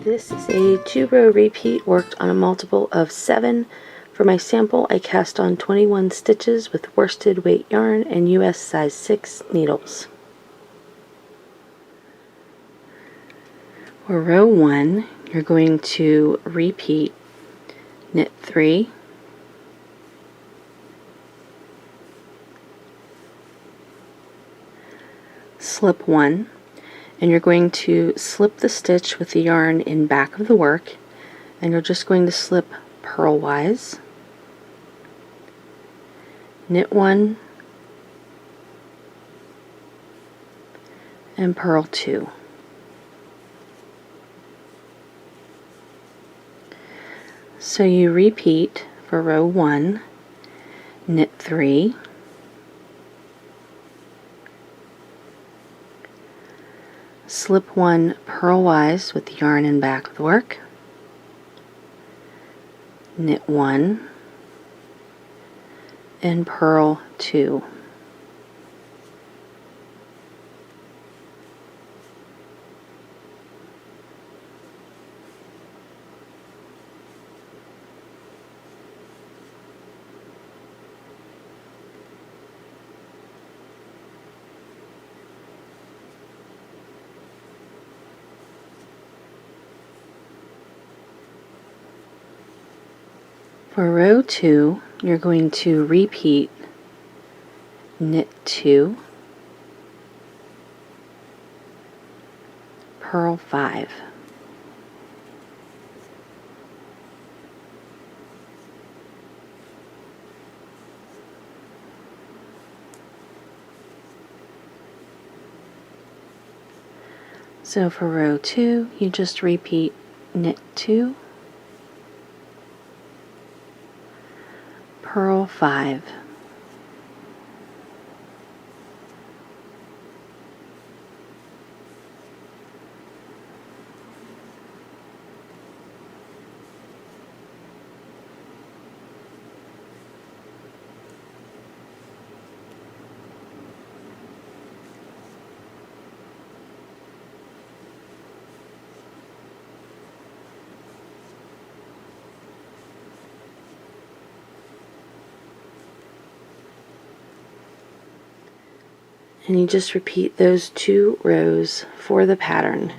This is a 2-row repeat worked on a multiple of 7. For my sample, I cast on 21 stitches with worsted weight yarn and US size 6 needles. For row 1, you're going to repeat, knit 3, slip 1, and you're going to slip the stitch with the yarn in back of the work, and you're just going to slip purlwise, knit 1, and purl 2. So you repeat for row 1, knit 3, slip 1 purlwise with the yarn in back of the work, knit 1, and purl 2. For row 2, you're going to repeat, knit 2, purl 5. So for row 2, you just repeat, knit 2, purl 5. And you just repeat those 2 rows for the pattern.